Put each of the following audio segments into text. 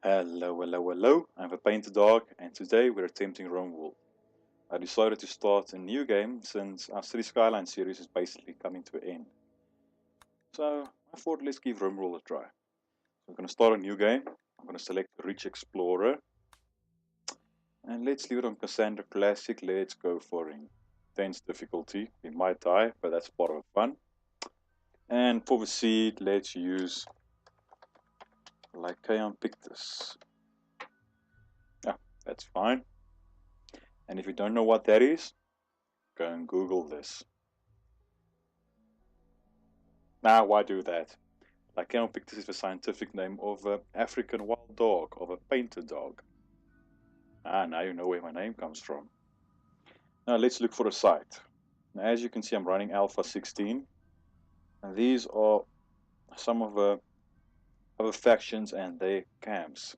Hello, hello, hello. I'm a painted dog, and today we're attempting RimWorld. I decided to start a new game since our City Skyline series is basically coming to an end. So I thought let's give RimWorld a try. So we're going to start a new game. I'm going to select Rich Explorer. And let's leave it on Cassandra Classic. Let's go for intense difficulty. We might die, but that's part of the fun. And for the seed, let's use Lycaon Pictus. Yeah, that's fine. And if you don't know what that is, go and Google this. Now, why do that? Lycaon Pictus is the scientific name of an African wild dog, of a painted dog. Now you know where my name comes from. Now let's look for a site. Now, as you can see, I'm running Alpha 16. And these are some of the other factions and their camps.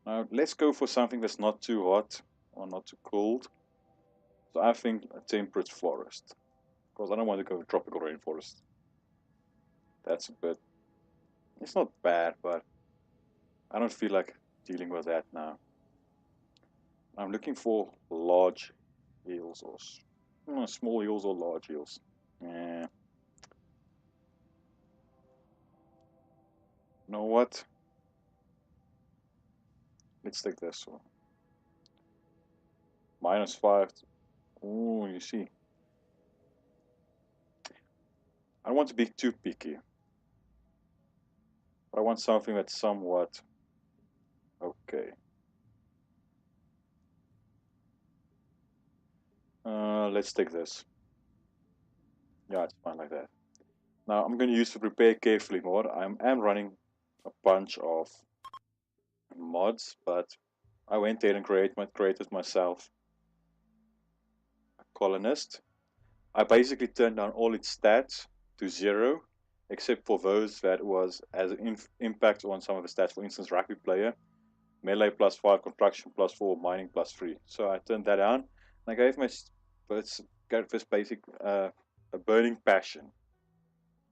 Now let's go for something that's not too hot or not too cold. So I think a temperate forest. Because I don't want to go tropical rainforest. That's a bit... It's not bad, but I don't feel like dealing with that now. I'm looking for large eels or small eels or large eels. Yeah. You know what? Let's take this one. -5. Oh, you see. I don't want to be too picky. I want something that's somewhat okay. Let's take this. Yeah, it's fine like that. Now I'm going to use the prepare carefully mod. I am running a bunch of mods, but I went there and created myself a colonist. I basically turned down all its stats to 0, except for those that was as an impact on some of the stats. For instance, rugby player, melee +5, construction +4, mining +3. So I turned that down, and I gave this basic a burning passion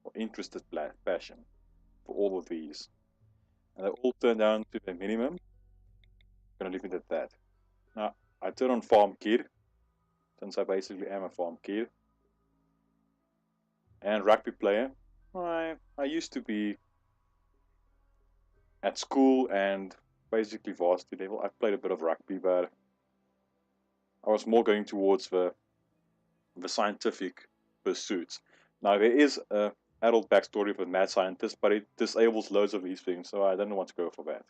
or interested passion for all of these, and they all turned down to the minimum. I'm gonna leave it at that. Now I turn on farm kid, since I basically am a farm kid. And rugby player. I used to be at school and basically varsity level. I played a bit of rugby, but I was more going towards the scientific pursuits. Now there is a adult backstory of a mad scientist, but it disables loads of these things, so I didn't want to go for that.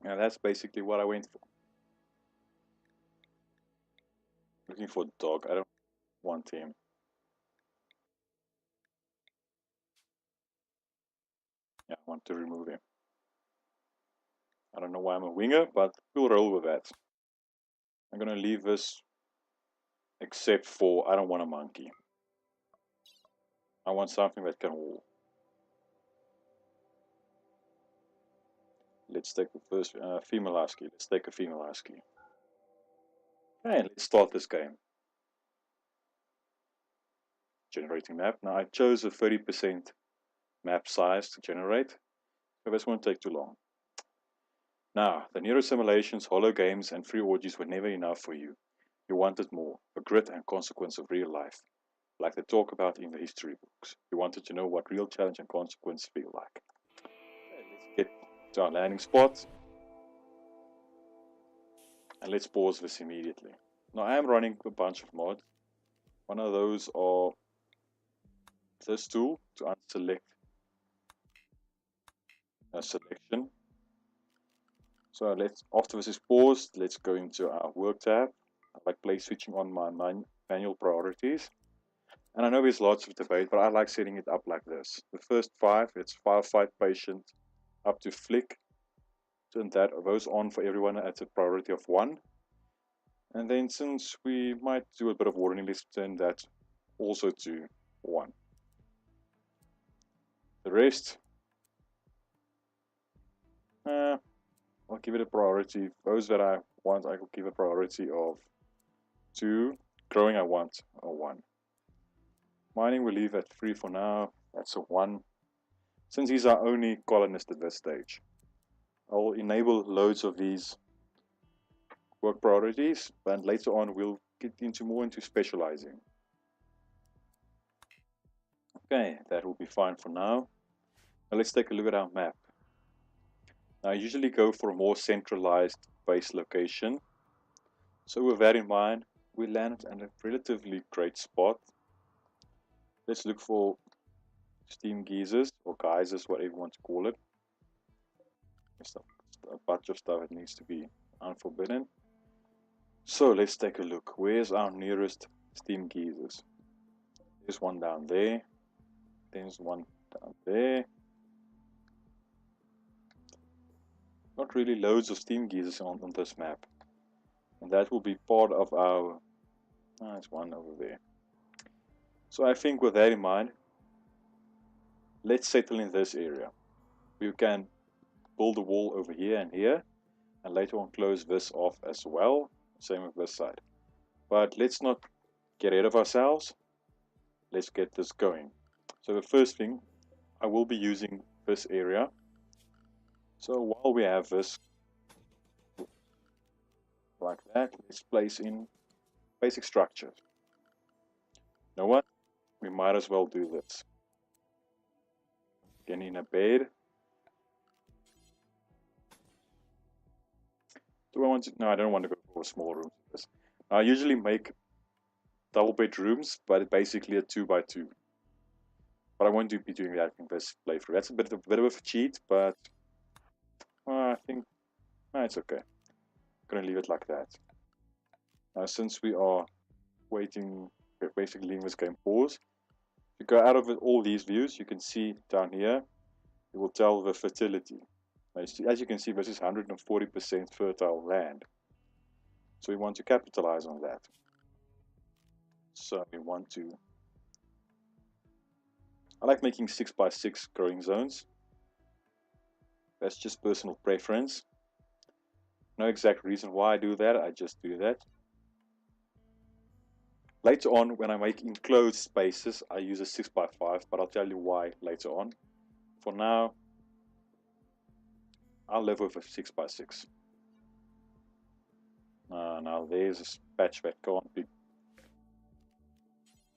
And that's basically what I went for. Looking for a dog. I don't want him. Yeah, I want to remove him. I don't know why I'm a winger, but we'll roll with that. I'm gonna leave this, except for I don't want a monkey. I want something that can walk. Let's take the first female husky. Let's take a female husky. And let's start this game. Generating map. Now I chose a 30% map size to generate, so this won't take too long. Now, the neurosimulations, holo games, and free orgies were never enough for you. You wanted more, the grit and consequence of real life, like they talk about in the history books. You wanted to know what real challenge and consequence feel like. Okay, let's get to our landing spot. And let's pause this immediately. Now I am running a bunch of mods. One of those are this tool to unselect a selection. So after this is paused, let's go into our work tab. I like place switching on my manual priorities. And I know there's lots of debate, but I like setting it up like this. The first 5, it's firefight, patient, up to flick. Turn those on for everyone at a priority of 1. And then since we might do a bit of warning, let's turn that also to 1. The rest, I'll give it a priority. Those that I want, I will give a priority of 2. Growing, I want a 1. Mining, we'll leave at 3 for now. That's a 1. Since he's our only colonist at this stage. I'll enable loads of these work priorities, and later on we'll get more into specializing. Okay, that will be fine for now. Now let's take a look at our map. Now, I usually go for a more centralized base location. So with that in mind, we landed at a relatively great spot. Let's look for steam geysers, or geysers, whatever you want to call it. There's a bunch of stuff that needs to be unforbidden. So let's take a look. Where's our nearest steam geysers? There's one down there. There's one down there. Not really loads of steam geysers on this map. And that will be part of our... there's one over there. So I think with that in mind, let's settle in this area. We can build a wall over here and here, and later on close this off as well. Same with this side. But let's not get ahead of ourselves. Let's get this going. So the first thing, I will be using this area. So while we have this like that, let's place in basic structures. You know what? We might as well do this. Again, in a bed. Do I want to? No, I don't want to go for a small room. I usually make double bedrooms, but basically a 2x2. But I won't be doing that in this playthrough. That's a bit of a cheat, but I think it's okay. I'm gonna leave it like that. Now, since we are waiting, we're basically leaving this game pause. If you go out of all these views, you can see down here, it will tell the fertility. As you can see, this is 140% fertile land. So we want to capitalize on that. So we want to... I like making 6x6 growing zones. That's just personal preference. No exact reason why I do that, I just do that. Later on, when I make enclosed spaces, I use a 6x5, but I'll tell you why later on. For now, I'll live with a 6x6. Now there's a patch that can't be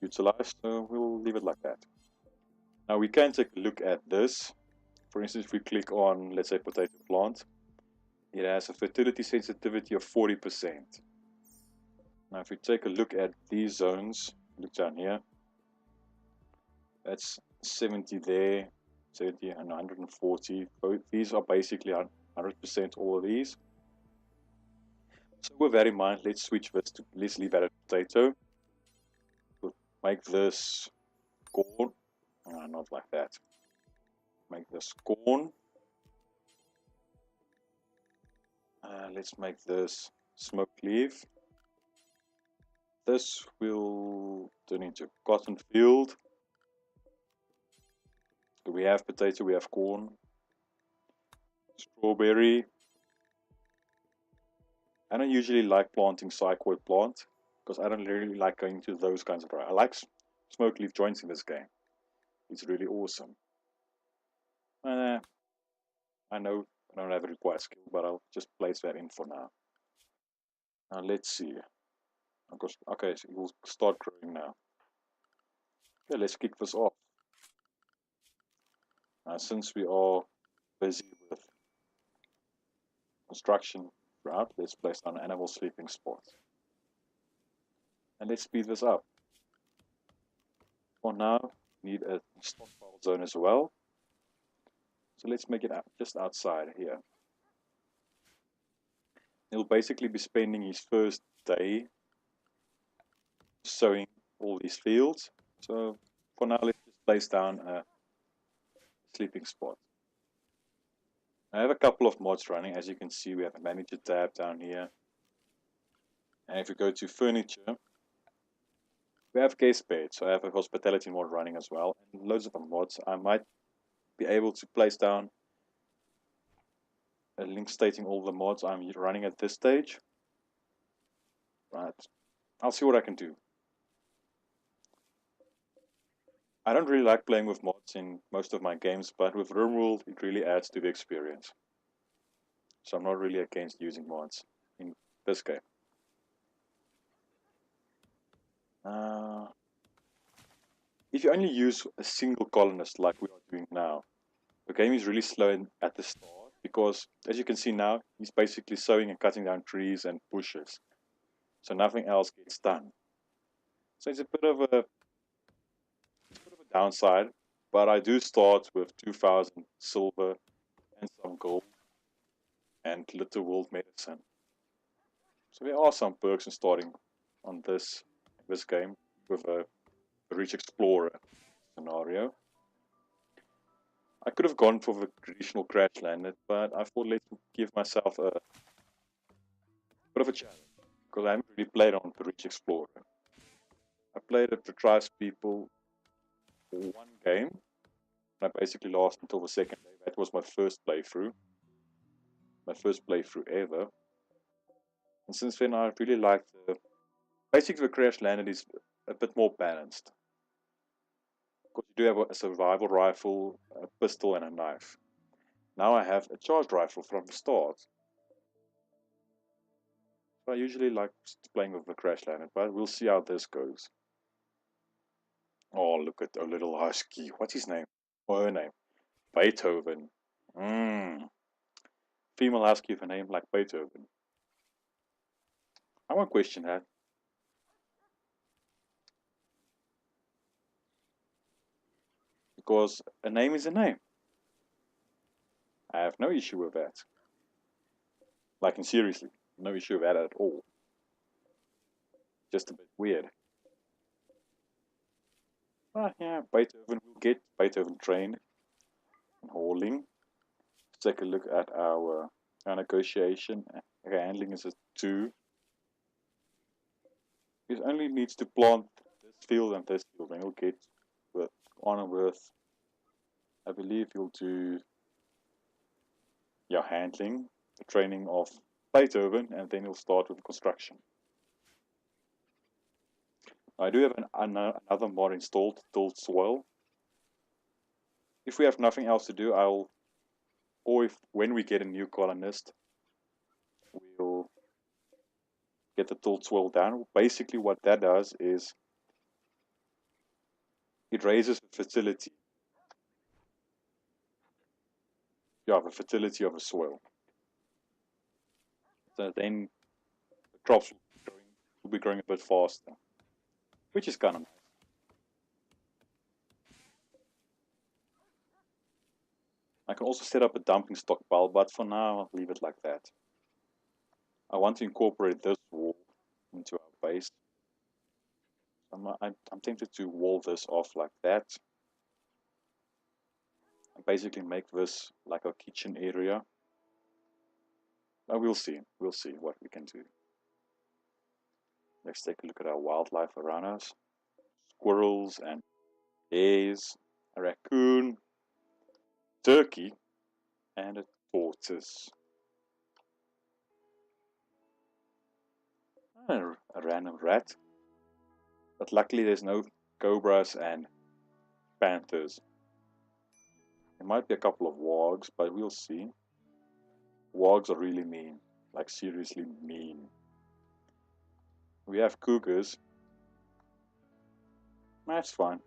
utilized, so we'll leave it like that. Now we can take a look at this. For instance, if we click on, let's say, potato plant, it has a fertility sensitivity of 40%. Now if we take a look at these zones, look down here, that's 70 there, 70 and 140. Both these are basically 100% all of these. So with that in mind, let's switch this to, let's leave that at potato. We'll make this corn, not like that. Make this corn. Let's make this smoke leaf. This will turn into cotton field. So we have potato, we have corn, strawberry. I don't usually like planting cycloid plant because I don't really like going to those kinds of... I like smoke leaf joints in this game. It's really awesome. I know I don't have a required skill, but I'll just place that in for now. Now let's see. Okay, so it will start growing now. Okay, let's kick this off. Now, since we are busy with construction throughout, let's place down an animal sleeping spot. And let's speed this up. For now, we need a stockpile zone as well. So let's make it just outside here. He'll basically be spending his first day sowing all these fields. So for now, let's just place down a sleeping spot. I have a couple of mods running. As you can see, we have a manager tab down here. And if we go to furniture, we have guest bed. So I have a hospitality mod running as well. And loads of mods. I might be able to place down a link stating all the mods I'm running at this stage. Right. I'll see what I can do. I don't really like playing with mods in most of my games, but with RimWorld, it really adds to the experience. So I'm not really against using mods in this game. If you only use a single colonist like we are doing now, the game is really slow at the start because, as you can see now, he's basically sowing and cutting down trees and bushes. So nothing else gets done. So it's a bit of a downside, but I do start with 2,000 silver and some gold and little world medicine. So there are some perks in starting on this game with a rich explorer scenario. I could have gone for the traditional crash landed, but I thought let's give myself a bit of a challenge because I haven't really played on the rich explorer. I played it to trust people for one game. I basically lost until the second day. That was my first playthrough ever. And since then, I really liked basically the crash landed is a bit more balanced. Because you do have a survival rifle, a pistol, and a knife. Now I have a charged rifle from the start. So I usually like playing with the crash landed, but we'll see how this goes. Oh, look at a little husky. What's his name? Or her name? Beethoven. Female husky with a name like Beethoven. I won't question that. Because a name is a name. I have no issue with that. Like, seriously, no issue with that at all. Just a bit weird. But yeah, Beethoven will get Beethoven trained in hauling. Let's take a look at our negotiation. Okay, handling is a 2. He only needs to plant this field and this field, and he'll get on with. I believe he'll do handling, the training of Beethoven, and then he'll start with construction. I do have another mod installed, Tilled Soil. If we have nothing else to do, when we get a new colonist, we'll get the Tilled Soil down. Basically what that does is it raises the fertility. Yeah, the fertility of the soil. So then the crops will be growing a bit faster, which is kind of nice. I can also set up a dumping stockpile, but for now I'll leave it like that. I want to incorporate this wall into our base. I'm tempted to wall this off like that. And basically make this like a kitchen area. But we'll see what we can do. Let's take a look at our wildlife around us. Squirrels and hares, a raccoon, turkey, and a tortoise. And a random rat. But luckily there's no cobras and panthers. There might be a couple of wargs, but we'll see. Wargs are really mean. Like seriously mean. We have cougars. That's fine.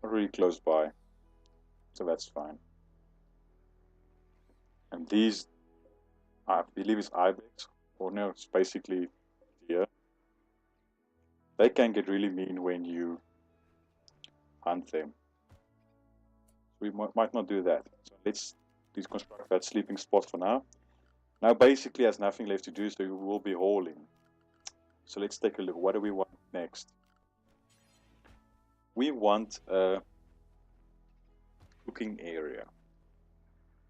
Really close by. So that's fine. And these, I believe it's ibex. Or no, it's basically deer. They can get really mean when you hunt them. We might not do that. So let's deconstruct that sleeping spot for now. Now basically has nothing left to do, so we will be hauling. So let's take a look. What do we want next? We want a cooking area.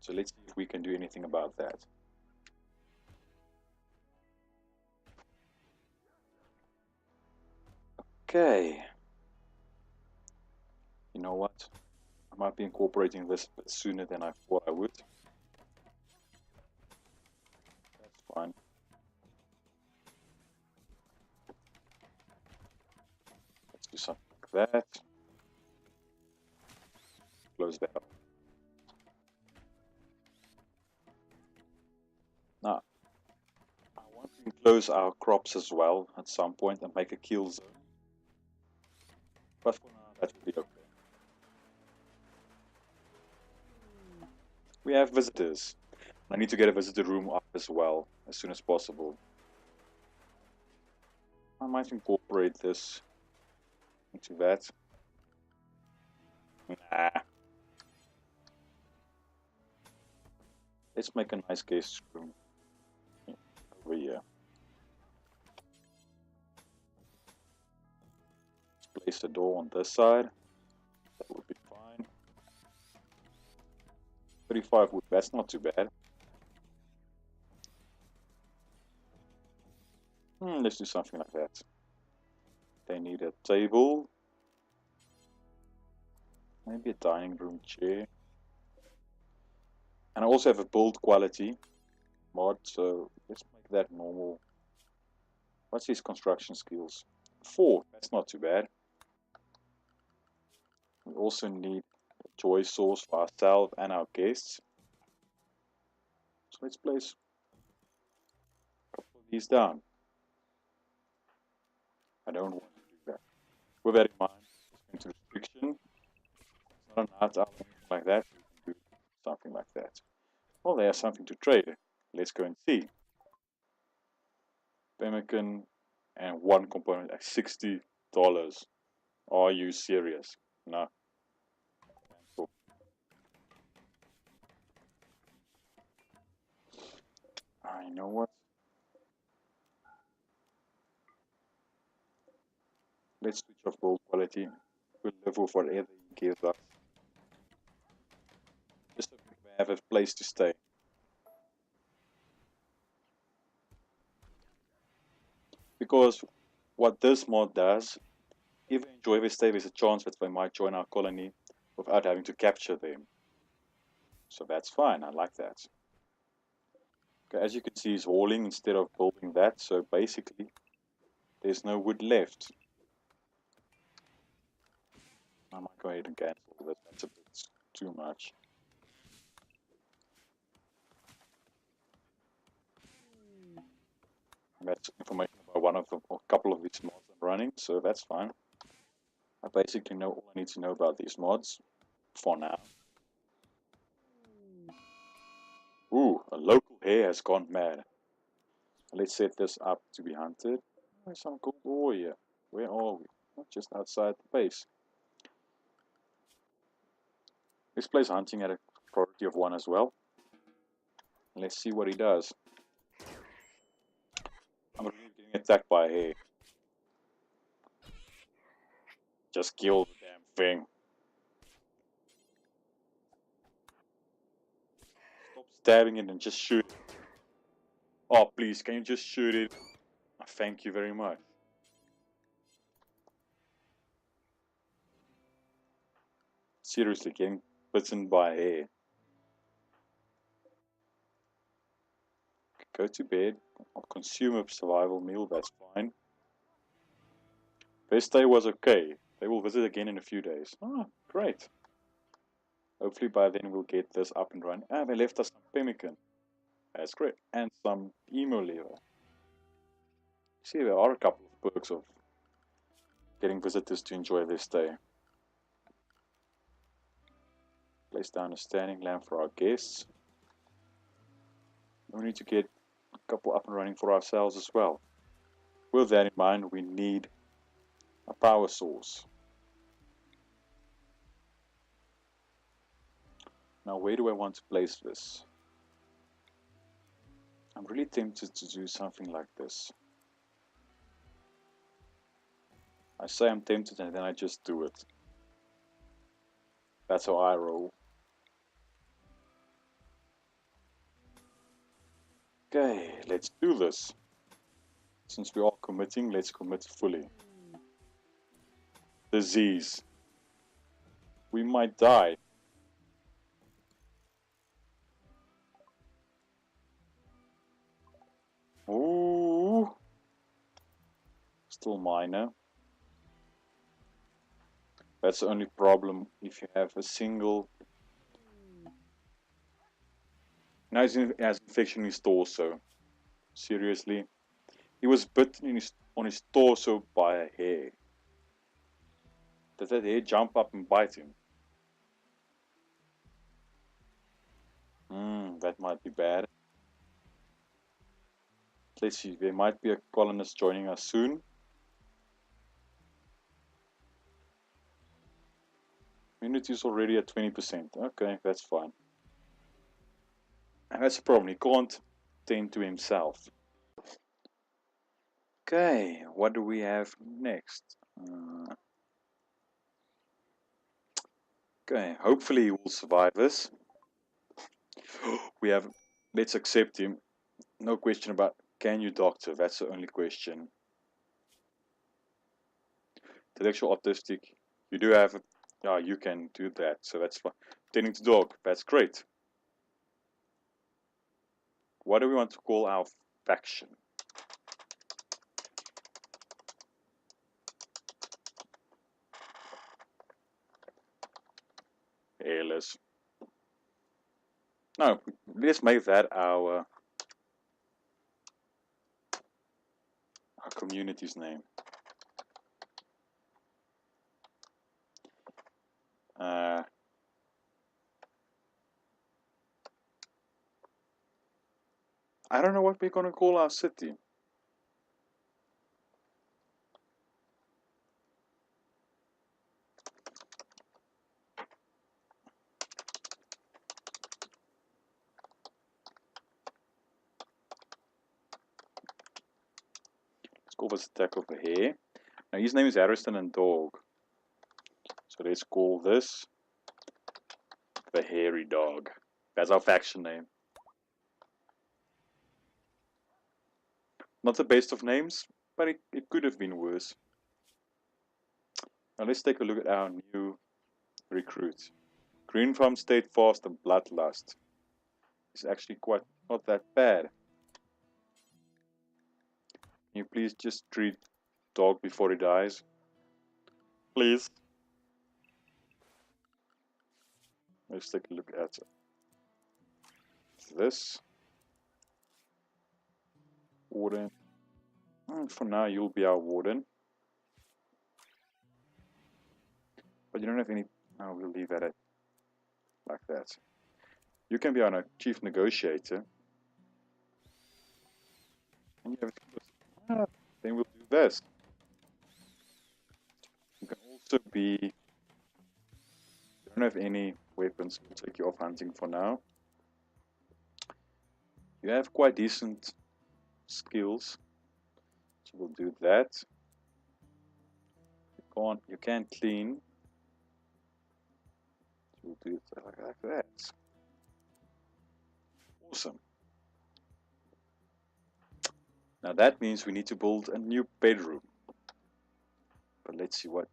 So let's see if we can do anything about that. Okay. You know what? I might be incorporating this a bit sooner than I thought I would. That's fine. Let's do something like that. Close that up. We can close our crops as well at some point and make a kill zone. But for now, that will be okay. We have visitors. I need to get a visitor room up as well, as soon as possible. I might incorporate this into that. Nah. Let's make a nice guest room over here. Let's place a door on this side. That would be fine. 35 wood, that's not too bad. Let's do something like that. They need a table. Maybe a dining room chair. And I also have a build quality mod, so let's make that normal. What's his construction skills? 4, that's not too bad. We also need a joy source for ourselves and our guests. So let's place a couple of these down. I don't want to do that. With that in mind, let's go into restriction. It's not an art or anything like that. We can do something like that. Well, there's something to trade. Let's go and see. Pemmican and one component at $60. Are you serious? No. Cancel. I know what. Let's switch off gold quality. We'll live with whatever he gives us. Just so we have a place to stay. Because what this mod does, if they enjoy their stay, there's a chance that they might join our colony without having to capture them. So that's fine, I like that. Okay, as you can see, he's hauling instead of building that, so basically there's no wood left. I might go ahead and cancel this, that's a bit too much. That's information about one of them, or a couple of these mods I'm running, so that's fine. I basically know all I need to know about these mods for now. Ooh, a local hare has gone mad. Let's set this up to be hunted. There's some gold ore here. Where are we? Not just outside the base. Let's place hunting at a priority of 1 as well. Let's see what he does. I'm really getting attacked by a hare. Just kill the damn thing. Stop stabbing it and just shoot it. Oh, please, can you just shoot it? Thank you very much. Seriously, getting bitten by a hare. Go to bed. I'll consume a survival meal, that's fine. Their stay was okay. They will visit again in a few days. Ah, great. Hopefully by then we'll get this up and running. Ah, they left us some pemmican. That's great. And some emo lever. See, there are a couple of perks of getting visitors to enjoy their stay. Place down a standing lamp for our guests. We need to get a couple up and running for ourselves as well. With that in mind, we need a power source. Now, where do I want to place this? I'm really tempted to do something like this. I say I'm tempted and then I just do it. That's how I roll. Okay, let's do this. Since we are committing, let's commit fully. Disease. We might die. Ooh. Still minor. That's the only problem if you have a single. Now he has infection in his torso. Seriously? He was bitten on his torso by a hare. Does that hare jump up and bite him? That might be bad. Let's see, there might be a colonist joining us soon. Immunity is already at 20%. Okay, that's fine. And that's the problem, he can't tend to himself. Okay, what do we have next? Okay, hopefully he will survive this. We have, let's accept him. No question about, can you doctor? That's the only question. Intellectual autistic, you do have, yeah, you can do that, so that's fine. Tending to dog, that's great. What do we want to call our faction? Hairless. No, let's make that our community's name. I don't know what we're gonna call our city. Let's call this Attack of the Hare. Now his name is Harrison and Dog. So let's call this the Hairy Dog. That's our faction name. Not the best of names, but it could have been worse. Now let's take a look at our new recruit. Green Farm, Steadfast, and Bloodlust. It's actually quite not that bad. Can you please just treat Dog before he dies? Please. Let's take a look at this. Warden. For now, you'll be our warden. But you don't have any... No, we'll leave that at like that. You can be our chief negotiator. And you have... then we'll do this. You can also be... You don't have any weapons. We'll take you off hunting for now. You have quite decent skills. So we'll do that. You can't clean. We'll do it like that. Awesome. Now that means we need to build a new bedroom. But let's see what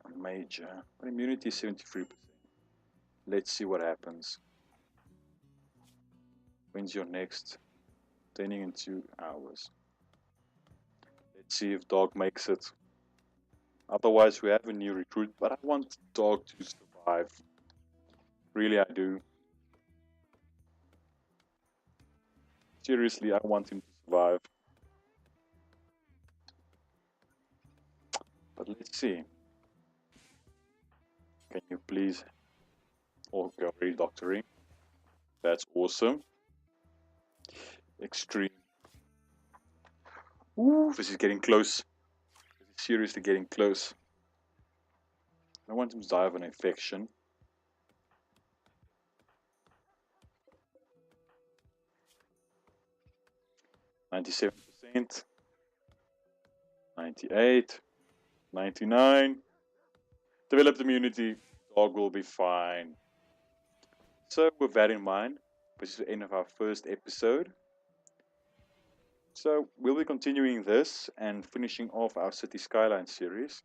a major. But immunity is 73%. Let's see what happens. When's your next? Turning in 2 hours. Let's see if Dog makes it. Otherwise we have a new recruit, but I want Dog to survive. Really I do. Seriously, I want him to survive. But let's see. Can you please... Oh, go redoctoring. That's awesome. Extreme. Ooh, this is getting close. This is seriously getting close. I want him to die of an infection. %, 98, 99. Developed immunity. Dog will be fine. So with that in mind, this is the end of our first episode. So we'll be continuing this and finishing off our City Skyline series.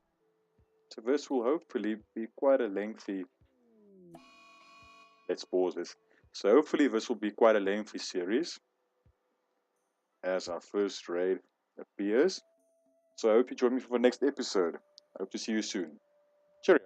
So this will hopefully be quite a lengthy... Let's pause this. So hopefully this will be quite a lengthy series as our first raid appears. So I hope you join me for the next episode. I hope to see you soon. Cheerio.